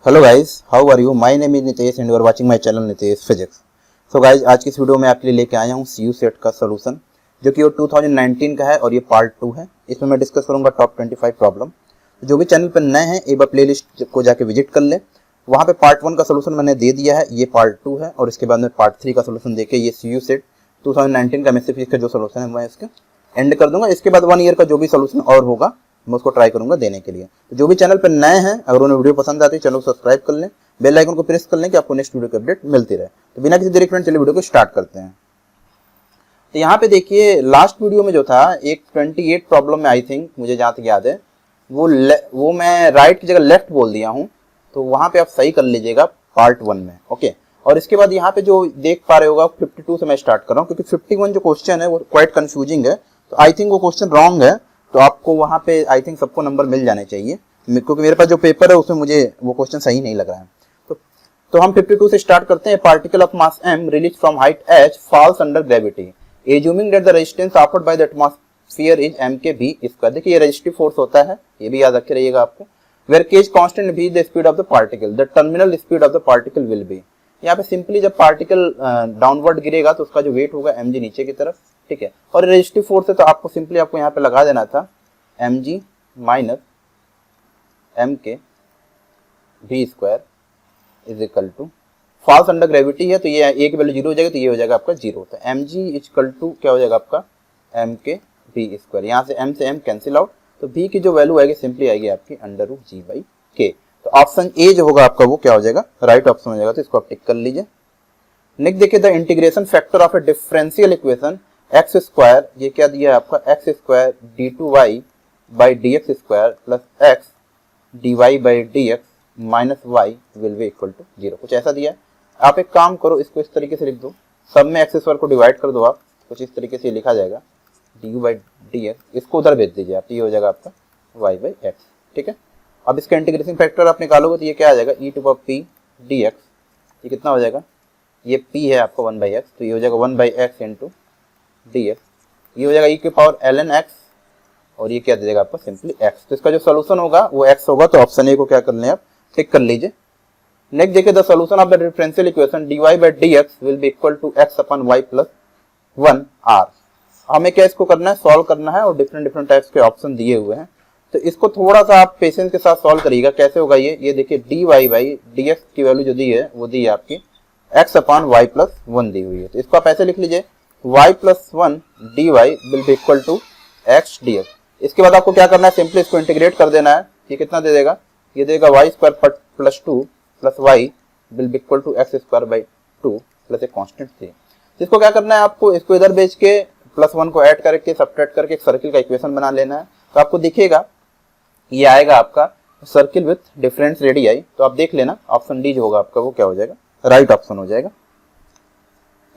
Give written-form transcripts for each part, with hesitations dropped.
Hello guys, how are you? My name is Nitesh and you are watching my channel Nitesh physics. So guys, आज की इस video में आपके लिए लेके आया हूँ सीयू सेट का सोल्यूशन, जो कि वो 2019 का है और ये पार्ट 2 है। इसमें मैं डिस्कस करूंगा टॉप 25 प्रॉब्लम। जो भी चैनल पर नए हैं एक बार प्लेलिस्ट को जाके विजिट कर ले, वहाँ पे पार्ट 1 का सोल्यूशन मैंने दे दिया है, ये पार्ट 2 है और इसके बाद में पार्ट 3 का सोल्यूशन देके ये सीयू सेट 2019 का केमिस्ट्री फिजिक्स का जो सोल्यूशन है मैं इसका एंड कर दूंगा। इसके बाद 1 ईयर का जो भी सोल्यूशन और होगा मैं उसको ट्राई करूंगा देने के लिए। तो जो भी चैनल पर नए हैं, अगर उन्हें वीडियो पसंद आती है चैनल को सब्सक्राइब कर लें, बेल आइकन को प्रेस कर लें कि आपको नेक्स्ट वीडियो की अपडेट मिलती रहे। तो बिना किसी देरी फ्रेंड चलिए वीडियो को स्टार्ट करते हैं। तो यहाँ पे देखिए, लास्ट वीडियो में जो था एक 28 प्रॉब्लम में आई थिंक मुझे जहाँ तक याद है वो मैं राइट की जगह लेफ्ट बोल दिया हूँ, तो वहाँ पे आप सही कर लीजिएगा पार्ट 1 में। ओके, और इसके बाद यहाँ पे जो देख पा रहे होगा 52 से मैं स्टार्ट कर रहा हूँ, क्योंकि 51 जो क्वेश्चन है वो क्वाइट कंफ्यूजिंग है, तो आई थिंक वो क्वेश्चन रॉन्ग है। तो आपको वहाँ पे आई थिंक सबको नंबर मिल जाने चाहिए, क्योंकि मेरे पास जो पेपर है उसमें मुझे वो क्वेश्चन सही नहीं लग रहा है। तो हम 52 से स्टार्ट करते हैं। Particle of mass m release from height h false under gravity, assuming that the resistance offered by the atmosphere is m के v स्क्वायर। देखिए ये रेजिस्टिव फोर्स होता है, ये भी याद रखे रहिएगा आपको। Where k is constant v the speed of the particle, the terminal speed of the particle will be. यहाँ पे सिंपली जब पार्टिकल डाउनवर्ड गिरेगा तो उसका जो वेट होगा mg नीचे की तरफ, ठीक है। और रेजिस्टिव फोर्स है तो आपको सिंपली आपको यहाँ पे लगा देना था mg माइनस m के v square is equal to falls under gravity है, तो ये a की वैल्यू 0 हो जाएगी, तो ये हो जाएगा आपका 0। तो mg इक्वल टू क्या हो जाएगा आपका m के v स्क्वायर। यहाँ से m कैंसिल आउट, तो v की जो वैल्यू आएगी सिंपली आएगी आपकी under root g by k। तो ऑप्शन ए जो होगा आपका वो क्या हो जाएगा, राइट ऑप्शन हो जाएगा। तो इसको आप टिक कर लीजिए। नेक्स्ट देखिए, the integration factor of a differential equation x square, ये क्या दिया है आपका x square d2y by dx square plus x dy by dx minus y will be equal to 0, कुछ ऐसा दिया है। आप एक काम करो, इसको इस तरीके से लिख दो, सब में एक्स स्क्वायर को डिवाइड कर दो आप, कुछ इस तरीके से लिखा जाएगा dy बाई dx, इसको उधर भेज दीजिए आप, तो ये हो जाएगा आपका y बाई x, ठीक है। अब इसका इंटीग्रेशन फैक्टर आप निकालोगे तो ये क्या आ जाएगा e to power p dx, ये कितना हो जाएगा, ये p है आपका 1 बाई x, तो ये हो जाएगा 1 बाई x इंटू dx, ये हो जाएगा e की पावर ln x, और ये क्या दे देगा आपका सिंपली x। तो इसका जो सोल्यूशन होगा वो x होगा, तो ऑप्शन ए को क्या कर लें आप, टिक कर लीजिए। नेक्स्ट देखिए, the solution of the differential equation dy by dx will be equal to x upon y plus 1 r। हमें क्या इसको करना है, सॉल्व करना है, और डिफरेंट टाइप्स के ऑप्शन दिए हुए हैं, तो इसको थोड़ा सा आप पेशेंस के साथ सॉल्व करिएगा। कैसे होगा ये देखिए, dy बाई dx की वैल्यू जो दी है वो दी है आपकी x अपन y प्लस 1 दी हुई है, तो इसको आप ऐसे लिख लीजिए y plus 1 dy will be equal to x dx। इसके बाद आपको क्या करना है, सिंपली इसको इंटीग्रेट कर देना है। ये कितना दे देगा, ये देगा y square plus 2 plus y will be equal to x square by 2 plus एक कांस्टेंट 3। इसको क्या करना है आपको, इसको इधर भेज के प्लस 1 को ऐड करके सब्ट्रैक्ट करके एक सर्किल का इक्वेशन बना लेना है। तो आपको दिखेगा ये आएगा आपका सर्किल विथ डिफरेंट रेडियाई। तो आप देख लेना ऑप्शन डी जो होगा आपका वो क्या हो जाएगा, राइट ऑप्शन हो जाएगा।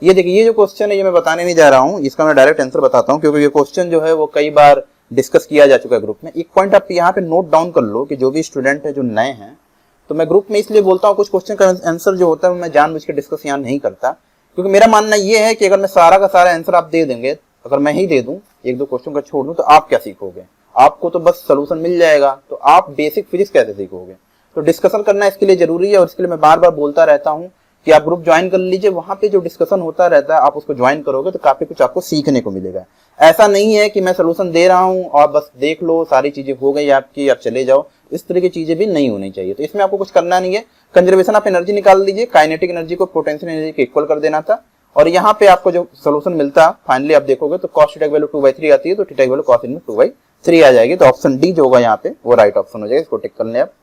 ये देखिए, ये जो क्वेश्चन है ये मैं बताने नहीं जा रहा हूँ, इसका मैं डायरेक्ट आंसर बताता हूँ, क्योंकि ये क्वेश्चन जो है वो कई बार डिस्कस किया जा चुका है ग्रुप में। एक पॉइंट आप यहाँ पे नोट डाउन कर लो कि जो भी स्टूडेंट है जो नए हैं, तो मैं ग्रुप में इसलिए बोलता हूँ कुछ क्वेश्चन का आंसर जो होता है मैं जानबूझ के डिस्कस यहाँ नहीं करता, क्योंकि मेरा मानना ये है कि अगर मैं सारा का सारा आंसर आप दे देंगे, अगर मैं ही दे दूं, एक दो क्वेश्चन का छोड़ दूं, तो आप क्या सीखोगे, आपको तो बस सोल्यूशन मिल जाएगा, तो आप बेसिक फिजिक्स कैसे सीखोगे। तो डिस्कशन करना इसके लिए जरूरी है, और इसके लिए मैं बार बार बोलता रहता हूँ कि आप ग्रुप ज्वाइन कर लीजिए, वहां पे जो डिस्कशन होता रहता है आप उसको ज्वाइन करोगे तो काफी कुछ आपको सीखने को मिलेगा। ऐसा नहीं है कि मैं सोल्यूशन दे रहा हूँ और बस देख लो सारी चीजें हो गई आपकी, आप चले जाओ, इस तरह की चीजें भी नहीं होनी चाहिए। तो इसमें आपको कुछ करना नहीं है, कंजर्वेशन ऑफ एनर्जी निकाल दीजिए, काइनेटिक एनर्जी को पोटेंशियल एनर्जी के इक्वल कर देना था, और यहाँ पे आपको जो सोल्यूशन मिलता है फाइनली आप देखोगे तो cos थीटा की वैल्यू 2/3 आती है, तो थीटा की वैल्यू cos में 2/3 आ जाएगी। तो ऑप्शन डी जो होगा यहाँ पे वो राइट ऑप्शन हो जाएगा, इसको टिक कर लें आप।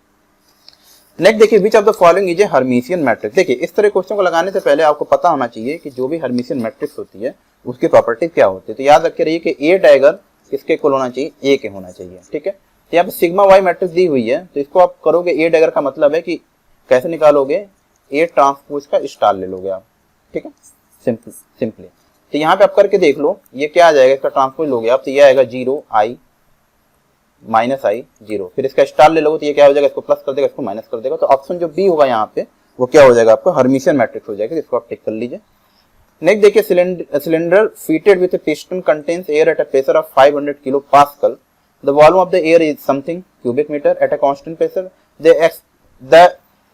नेक्स्ट देखिए, which of the following is a Hermitian matrix. देखिए, इस तरह क्वेश्चन को लगाने से पहले आपको पता होना चाहिए कि जो भी हर्मिशियन मैट्रिक्स होती है उसकी प्रॉपर्टीज क्या होती है। तो याद रखे रहिए कि ए डायगर किसके इक्वल होना चाहिए, ए के होना चाहिए, ठीक है। तो यहाँ पे सिग्मा वाई मैट्रिक्स दी हुई है, तो इसको आप करोगे ए डायगर का मतलब है कि कैसे निकालोगे, ए ट्रांसपोज का स्टार ले लोगे आप, ठीक है, सिंपली। तो यहाँ पे आप करके देख लो, ये क्या आ जाएगा, इसका ट्रांसपोज लोगे आप, तो ये आएगा 0 i माइनस i 0, फिर इसका स्टार ले लोगे तो ये क्या हो जाएगा, इसको प्लस कर देगा, इसको माइनस कर देगा। तो ऑप्शन जो बी होगा यहाँ पे वो क्या हो जाएगा आपका, हर्मिशियन मैट्रिक्स हो जाएगा, इसको आप टिक कर लीजिए। नेक्स्ट देखिए, cylinder fitted with piston contains air at a pressure of 500 kilo pascal, the volume of the air is something cubic metre at a constant pressure, the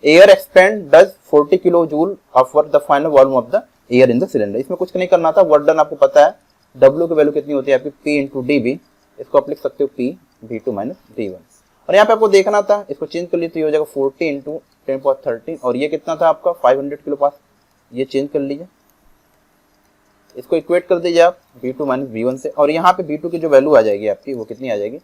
air expand does 40 kilo joule upward the final volume of the air in the cylinder. इसमें कुछ नहीं करना था, work done आपको पता है, W की value कितनी होती है आपकी P इंटू DB, इसको आप लिख सकते हो P V2 माइनस V1। और यहाँ पे आपको देखना था, इसको चेंज कर लीजिए तो ये हो जाएगा 40 इंटू 10⁻13 और ये कितना था आपका 500 किलो पास, ये चेंज कर लीजिए, इसको इक्वेट कर दीजिए आप V2 माइनस V1 से। और यहाँ पे V2 की जो वैल्यू आ जाएगी आपकी वो कितनी आ जाएगी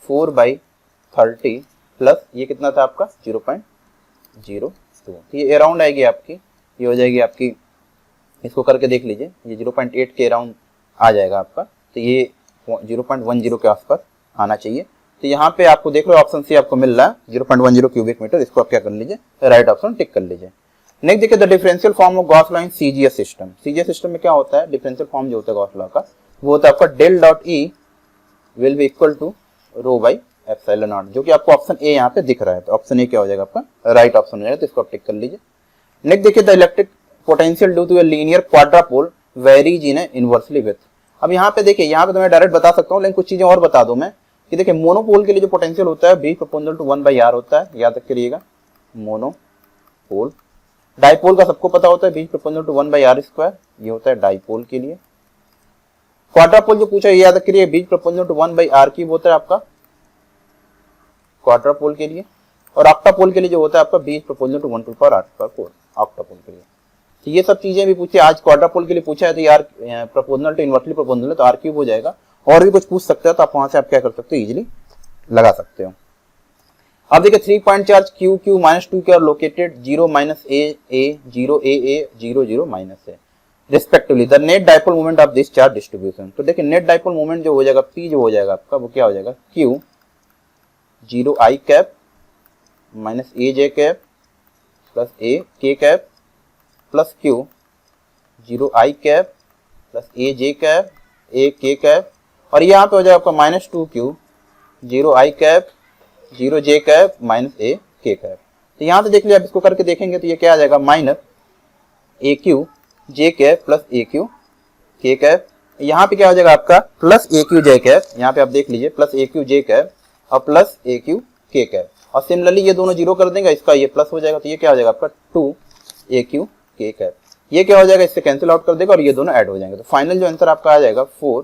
4/30 प्लस ये कितना था आपका 0.02, तो ये अराउंड आएगी आपकी, ये हो जाएगी आपकी, इसको करके देख लीजिए, ये 0.8 के अराउंड आ जाएगा आपका, तो ये 0.10 के आसपास आना चाहिए। तो यहाँ पे आपको देख लो ऑप्शन सी आपको मिल रहा है 0.10 क्यूबिक मीटर, इसको आप क्या कर लीजिए राइट ऑप्शन टिक कर लीजिए। नेक्स्ट देखिए the differential form of Gauss law in CGS system. CGS system में क्या होता है, डिफरेंशियल फॉर्म जो होता है गॉस लॉ का वो होता है आपका del dot E will be equal to rho by epsilon naught, जो कि आपको ऑप्शन ए यहाँ पे दिख रहा है, तो ऑप्शन ए क्या हो जाएगा आपका राइट ऑप्शन हो जाएगा, तो इसको आप टिक कर लीजिए। नेक्स्ट देखिए the electric potential due to a linear quadrupole varies in inversely with. अब यहाँ पे देखिए, यहाँ पे तो मैं डायरेक्ट बता सकता हूँ, लेकिन कुछ चीजें और बता दूं मैं कि देखिए मोनोपोल के लिए जो पोटेंशियल होता है B प्रोपोर्शनल टू 1/r होता है, याद रखिएगा मोनोपोल। डाइपोल का सबको पता होता है B प्रोपोर्शनल टू 1/r², ये होता है डाइपोल के लिए। क्वाड्रापोल जो पूछा याद रखिए B प्रोपोर्शनल टू 1/r³ होता है आपका क्वाड्रापोल के लिए, और ऑक्टापोल के लिए जो होता है आपका B प्रोपोर्शनल टू 1/r² ऑक्टापोल के लिए। तो ये सब चीजें भी पूछे, आज क्वाड्रापोल के लिए पूछा है तो यार प्रोपोर्शनल टू इनवर्सली प्रोपोर्शनल है तो r³ हो जाएगा, और भी कुछ पूछ सकते हो तो आप वहां से आप क्या कर सकते हो इजीली लगा सकते हो। अब देखिए 3 point charge Q Q minus 2 के are located 0 minus A A 0 A A 0 0 minus A respectively the net dipole moment of this charge distribution. तो देखिए नेट डाइपोल मोमेंट जो हो जाएगा P जो हो जाएगा आपका वो क्या हो जाएगा Q 0 I cap minus A J cap plus A K cap plus Q 0 I cap plus A J cap A K cap, और यहाँ पे हो जाएगा आपका minus 2Q 0 I cap 0 J cap minus A K cap. तो यहाँ से देख लिया, अब इसको करके देखेंगे तो ये क्या आ जाएगा minus AQ J cap plus AQ K cap. यहाँ पे क्या हो जाएगा आपका प्लस AQ J कैप, यहाँ पे आप देख लीजिए प्लस AQ J कैप और प्लस AQ K कैप, और सिमिलरली ये दोनों जीरो कर देंगे, इसका ये प्लस हो जाएगा, तो ये क्या हो जाएगा आपका 2 AQ K कैप। ये क्या हो जाएगा, इससे कैंसिल आउट कर देगा और ये दोनों ऐड हो जाएंगे, तो फाइनल जो आंसर आपका आ जाएगा 4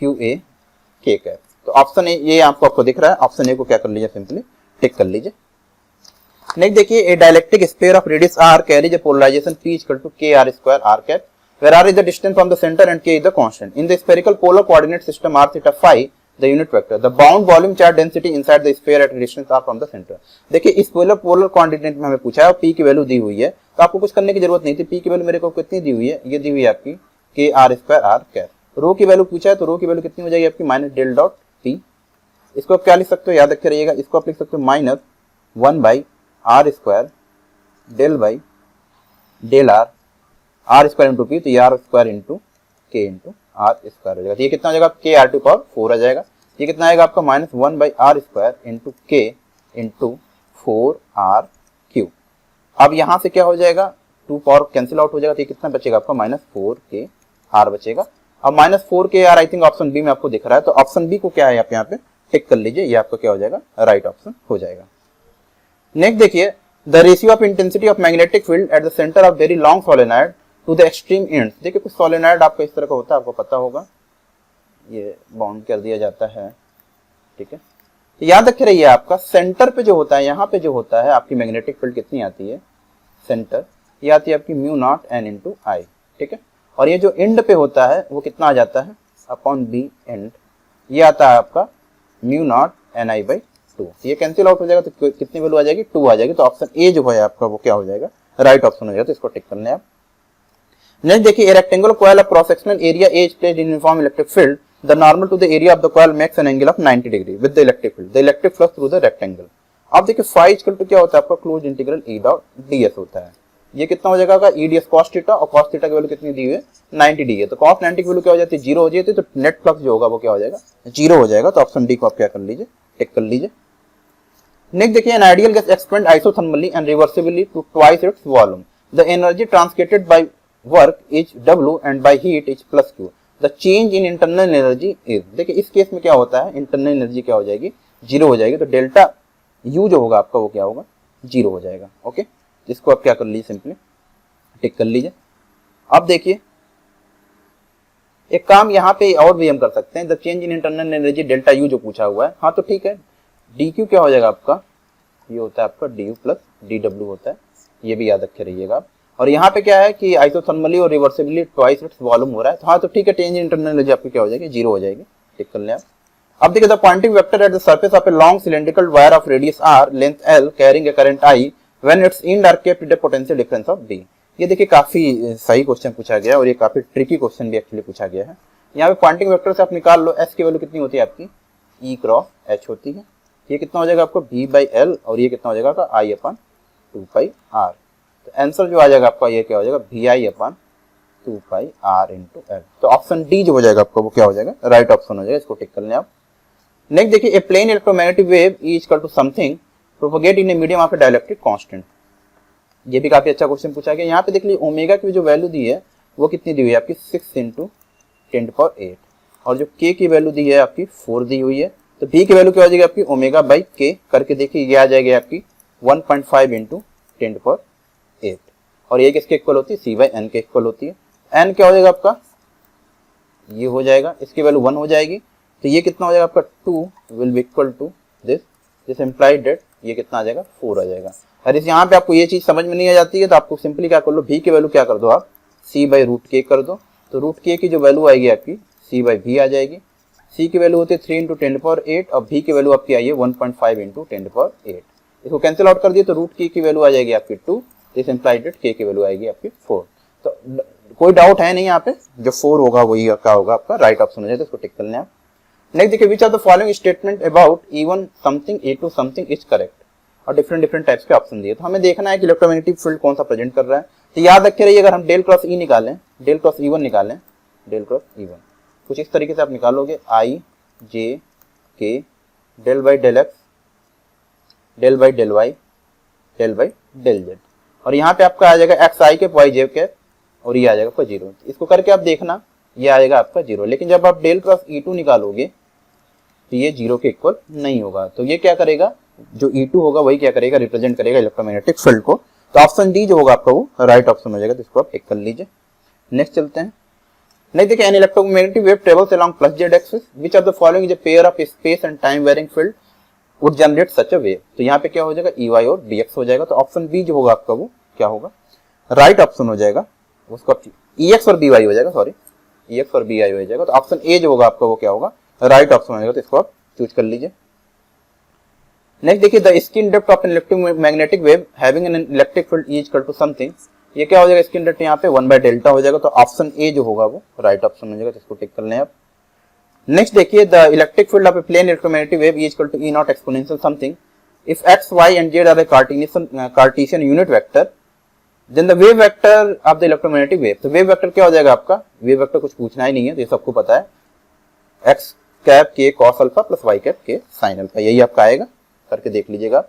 QA K कैप। तो ऑप्शन ए ये आपको दिख रहा है, ऑप्शन ए को क्या कर लीजिए सिंपली टिक कर लीजिए। नेक्स्ट देखिए a dielectric sphere of radius r carries a polarization P equal to KR² r cap where r is the distance from the center and K is the constant. In the spherical polar coordinate system r theta phi the unit vector, the bound volume charge density inside the sphere at a distance r from the center. देखिए इस polar coordinate में हमें पूछा है और P की value दी हुई है, तो आपको कुछ करने की जरूरत नहीं थी। P की वैल्यू मेरे को कितनी दी हुई है, ये दी हुई है आपकी KR² r कैप। रो की वैल्यू पूछा है तो रो की वैल्यू कितनी हो जाएगी आपकी माइनस डेल डॉट P। इसको आप क्या लिख सकते हो, याद रखे रहिएगा, इसको आप लिख सकते हो minus 1/r² del by del r r² into P, तो ये r² into K into r² हो जाएगा। तो ये कितना हो जाएगा KR² पावर 4 आ जाएगा। ये कितना आएगा आपका minus 1/r² into K into 4r³। अब यहाँ से क्या हो जाएगा 2 पावर कैंसिल आउट हो जाएगा, तो ये कितना बचेगा आपका माइनस 4KR बचेगा। अब minus 4KR I think option B में आपको दिख रहा है, तो ऑप्शन बी को क्या है आप यहाँ पे टिक कर लीजिए, ये आपका क्या हो जाएगा राइट ऑप्शन हो जाएगा। नेक्स्ट देखिए the ratio of intensity of magnetic field at the centre of very long solenoid to the extreme end. देखिए कुछ सोलेनॉइड आपका इस तरह का होता है, आपको पता होगा, ये बाउंड कर दिया जाता है, ठीक है। तो याद रखे रहिए आपका सेंटर पे जो होता है, यहाँ पे जो होता है आपकी मैग्नेटिक फील्ड कितनी आती है सेंटर, ये आती है आपकी μ0 n इंटू आई, ठीक है। और ये जो एंड पे होता है वो कितना आ जाता है अपॉन बी एंड, ये आता है आपका μ0 ni/2। ये कैंसिल आउट हो जाएगा तो कितनी वैल्यू आ जाएगी 2 आ जाएगी। तो ऑप्शन ए जो है आपका वो क्या हो जाएगा राइट ऑप्शन हो जाएगा, तो इसको टिक करना है आप। नेक्स्ट देखिए rectangular coil of cross sectional area A is placed in uniform electric field the normal to the area of the coil makes an angle of 90 degree with the electric field the electric flux through the rectangle. अब देखिए phi equal to क्या होता है आपका close integral E dot ds होता है। ये कितना हो जाएगा ई ds cos थीटा, और cos थीटा की वैल्यू कितनी दी हुई है 90 डिग्री है, तो cos 90 की वैल्यू क्या हो जाती है 0 हो जाती है, तो नेट फ्लक्स जो होगा वो क्या हो जाएगा 0 हो जाएगा। तो ऑप्शन डी को आप क्या कर लीजिए टिक कर लीजिए। नेक्स्ट देखिए an ideal gas expand isothermally and reversibly to twice its volume the energy transmitted by work is W and by heat is plus Q the change in internal energy is. देखिए इस case में क्या होता है internal energy क्या हो जाएगी 0 हो जाएगी, तो डेल्टा U जो होगा आपका वो क्या होगा जीरो हो जाएगा। ओके, जिसको आप क्या कर लीजिए, सिंपली टिक कर लीजिए। अब देखिए एक काम यहाँ पे और भी हम कर सकते हैं, the change in internal energy delta U जो पूछा हुआ है। हाँ तो ठीक है, डी क्यू क्या हो जाएगा आपका, ये होता है आपका D you plus D W होता है, ये भी याद रखे रहिएगा आप। और यहाँ पे क्या है कि आइसोथर्मली और रिवर्सिबली ट्वाइस इट्स वॉल्यूम हो रहा है, तो हाँ तो ठीक है, चेंज इन इंटरनल एनर्जी आपकी क्या हो जाएगी, जीरो हो जाएगी। टिक कर लें आप। अब देखिए the Poynting vector at the surface of a long cylindrical wire of radius R, length L, carrying a current I, when its end are kept at the potential difference of B. ये देखिए काफी सही question पूछा गया और ये काफी tricky question भी एक्चुअली पूछा गया है। यहाँ पे पॉइंटिंग वेक्टर से आप निकाल लो, एस की वैल्यू कितनी होती है आपकी, ई क्रॉस एच होती है। ये कितना हो जाएगा आपको v बाई एल, और ये कितना हो जाएगा आपका आई अपन 2 पाई आर। तो आंसर जो आ जाएगा आपका ये क्या हो जाएगा, V I upon 2 pi R into L. तो ऑप्शन डी जो हो जाएगा आपका वो क्या हो जाएगा, राइट ऑप्शन हो जाएगा, इसको टिक कर लें आप। नेक्स्ट देखिए, a plane electromagnetic wave is equal to something propagate in a medium of a dielectric constant. ये भी काफी अच्छा क्वेश्चन पूछा गया। यहाँ पे देख लीजिए ओमेगा की जो वैल्यू दी है वो कितनी दी हुई है आपकी, 6 इंटू 10⁸, और जो k की वैल्यू दी है आपकी 4 दी हुई है। तो b की वैल्यू क्या हो जाएगी आपकी, ओमेगा बाई k करके देखिए, ये आ जाएगी आपकी 1.5 इंटू 10⁸, और ये किसके इक्वल होती है, c बाई n के इक्वल होती है। n क्या हो जाएगा आपका, ये हो जाएगा, इसकी वैल्यू 1 हो जाएगी, तो ये कितना हो जाएगा आपका 2 will be equal to this implied date, ये कितना आ जाएगा 4 आ जाएगा। और इस यहाँ पे आपको ये चीज समझ में नहीं आ जाती है तो आपको सिंपली क्या कर लो, v की वैल्यू क्या कर दो आप, c बाई रूट k कर दो, तो रूट k की जो वैल्यू आएगी आपकी c बाई v आ जाएगी। c की वैल्यू होती है 3 इंटू 10⁸, और v की वैल्यू आपकी आई है 1.5 इंटू 10⁸। इसको कैंसिल आउट कर दिए तो रूट k की वैल्यू आ जाएगी आपकी 2, दिस इम्प्लाइड डेट k की वैल्यू आएगी आपकी 4। तो कोई डाउट है नहीं यहाँ पे, जो 4 होगा वही क्या होगा आपका राइट ऑप्शन हो जाएगा, इसको टिक कर लें आप। नेक्स्ट देखिए, which are the following statement about E1 something E2 something is correct, और डिफरेंट टाइप्स के ऑप्शन दिए। तो हमें देखना है कि इलेक्ट्रोमैग्नेटिक फील्ड कौन सा प्रेजेंट कर रहा है। तो याद रखे रहिए, अगर हम डेल क्रॉस ई निकालें, डेल क्रॉस E1 निकालें, डेल क्रॉस E1 कुछ इस तरीके से आप निकालोगे, i j k del by del x del by del y del by del z, और यहाँ पे आपका आ जाएगा x i cap y j cap, और ये आ जाएगा आपका 0। इसको करके आप देखना, ये आएगा आपका 0। लेकिन जब आप डेल क्रॉस E2 निकालोगे तो ये 0 के इक्वल नहीं होगा, तो ये क्या करेगा, जो E2 होगा वही क्या करेगा, रिप्रेजेंट करेगा इलेक्ट्रोमैग्नेटिक फील्ड को। तो ऑप्शन डी जो होगा आपका वो राइट ऑप्शन हो जाएगा, तो इसको आप टिक कर लीजिए। नेक्स्ट चलते हैं। नेक्स्ट देखिए, an electromagnetic wave travels along plus z axis, which of the following is a pair of space and time varying field would generate such a wave. तो यहाँ पे क्या हो जाएगा, EY और BX हो जाएगा। तो ऑप्शन बी जो होगा आपका वो क्या होगा, राइट ऑप्शन हो जाएगा, उसको EX और BY हो जाएगा, सॉरी EX और BI हो जाएगा। तो ऑप्शन ए जो होगा आपका वो क्या होगा, राइट ऑप्शन हो जाएगा, तो इसको आप चूज कर लीजिए। नेक्स्ट देखिए, the skin depth of an electromagnetic wave having an electric field is equal to something, ये क्या हो जाएगा, स्किन डेप्थ यहाँ पे 1 बाय डेल्टा हो जाएगा। तो ऑप्शन ए जो होगा वो राइट ऑप्शन हो जाएगा, तो इसको टिक कर लें आप। नेक्स्ट देखिए, the electric field of a plane electromagnetic wave is equal to E0 exponential something if x, y and z are a Cartesian unit vector, then the wave vector of the electromagnetic wave। तो wave vector क्या हो जाएगा आपका, wave vector कुछ पूछना ही नहीं है, तो ये सबको पता है, x कैप के cos alpha plus y cap के साइन अल्फा, यही आपका आएगा, करके देख लीजिएगा।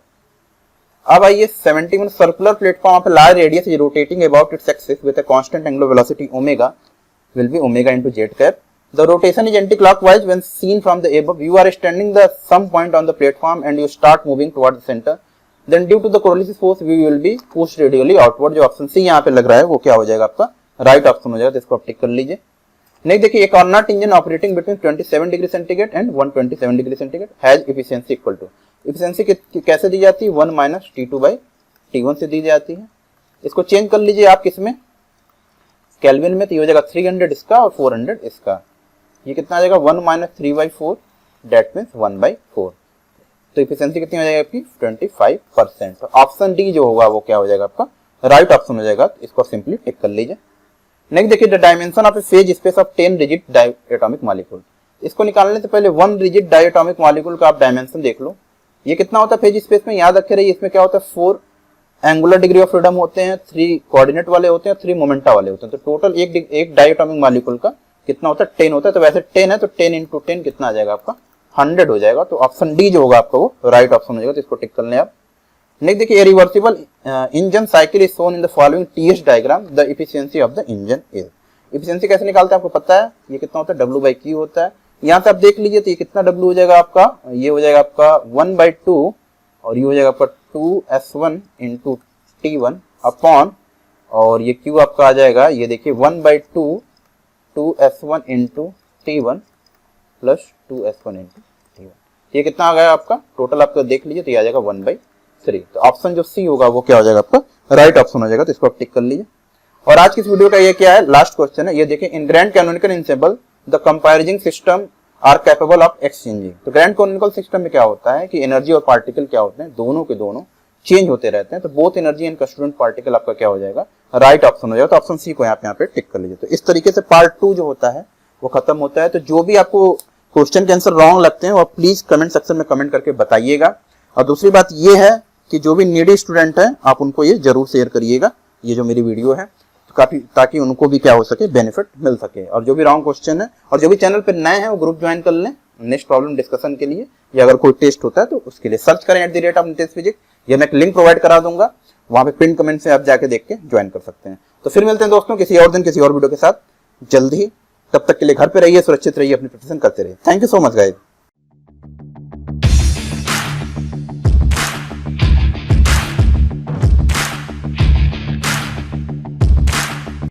अब आइए 71, circular platform of large radius is rotating about its axis with a constant angular velocity omega will be omega into z cap. The rotation is anti-clockwise when seen from the above. You are standing the some point on the platform and you start moving towards the center. Then due to the corrosive force we will be pushed radially outward. जो option C यहाँ पे लग रहा है वो क्या हो जाएगा आपका राइट ऑप्शन हो जाएगा, तो इसको आप टिक कर लीजिए। नेक्स्ट देखिए, एक Carnot engine operating between 27 degree centigrade and 127 degree centigrade has efficiency equal to, efficiency कैसे दी जाती है, 1 माइनस T2 बाई T1 से दी जाती है। इसको चेंज कर लीजिए आप किसमें, केल्विन में, तो ये हो जाएगा 300 इसका और 400 इसका, ये कितना आ जाएगा 1 माइनस 3/4 डेट मीन्स 1/4। तो एफिशिएंसी कितनी हो जाएगी आपकी 25%। तो ऑप्शन डी जो होगा वो क्या हो जाएगा आपका राइट ऑप्शन हो जाएगा, तो इसको सिंपली टिक कर लीजिए। नेक्स्ट देखिए, the dimension of A phase space of 10 rigid diatomic molecule, इसको निकालने से पहले 1 रिजिड डायटोमिक मॉलिक्यूल का आप डायमेंशन देख लो, ये कितना होता है फेज स्पेस में, याद रखे रहिए, इसमें क्या होता है 4 एंगुलर डिग्री ऑफ फ्रीडम होते हैं, 3 कोऑर्डिनेट वाले होते हैं, 3 मोमेंटा वाले होते हैं। तो टोटल एक डायटोमिक मॉलिक्यूल का कितना होता है 10 होता है, तो वैसे 10 है तो 10 इंटू 10 कितना आ जाएगा आपका 100 हो जाएगा। तो ऑप्शन डी जो होगा आपका वो राइट ऑप्शन हो जाएगा, तो इसको टिक कर लें आप। नेक्स्ट देखिए, reversible engine cycle is shown in the following TS diagram, the efficiency of the engine is, efficiency कैसे निकालते हैं आपको पता है, ये कितना होता है W/Q होता है। यहाँ से आप देख लीजिए, तो ये कितना W हो जाएगा आपका, ये हो जाएगा आपका 1/2 और ये हो जाएगा आपका 2s1 इंटू T1 अपॉन, और ये Q आपका आ जाएगा, ये देखिए 1/2 2s1 into T1 plus 2s1 into T1। ये कितना आ गया आपका टोटल, आपका देख लीजिए, तो ये आ जाएगा 1/3। तो ऑप्शन जो सी होगा वो क्या हो जाएगा आपका, राइट ऑप्शन हो जाएगा। तो इसको आप टिक कर लीजिए। और आज की इस वीडियो का ये क्या है, लास्ट क्वेश्चन है, ये देखिए, in grand canonical ensemble the comprising system are capable of exchanging. तो ग्रैंड कैनोनिकल सिस्टम में क्या होता है कि एनर्जी और पार्टिकल क्या होते हैं, दोनों के दोनों चेंज होते रहते हैं। तो both energy and constituent particle आपका क्या हो जाएगा, राइट ऑप्शन हो जाएगा। तो ऑप्शन सी को आप यहाँ पे टिक कर लीजिए। तो इस तरीके से पार्ट 2 जो होता है वो खत्म होता है। तो जो भी आपको क्वेश्चन के आंसर रॉन्ग लगते हैं वो प्लीज कमेंट सेक्शन में कमेंट करके बताइएगा। और दूसरी बात ये है कि जो भी नीडी स्टूडेंट हैं आप उनको ये जरूर शेयर करिएगा, ये जो मेरी वीडियो है, काफी, ताकि उनको भी क्या हो सके, बेनिफिट मिल सके। और जो भी रॉन्ग क्वेश्चन है, और जो भी चैनल पे नए हैं वो ग्रुप ज्वाइन कर लें नेक्स्ट प्रॉब्लम डिस्कशन के लिए, या अगर कोई टेस्ट होता है तो उसके लिए सर्च करें @नितेश फिजिक्स। ये मैं एक लिंक प्रोवाइड करा दूंगा, वहां पे पिन कमेंट से आप जाके देख के ज्वाइन कर सकते हैं। तो फिर मिलते हैं दोस्तों किसी और दिन किसी और वीडियो के साथ जल्द ही। तब तक के लिए घर पे रहिए, सुरक्षित रहिए, अपनी प्रिपरेशन करते रहिए। Thank you so much guys.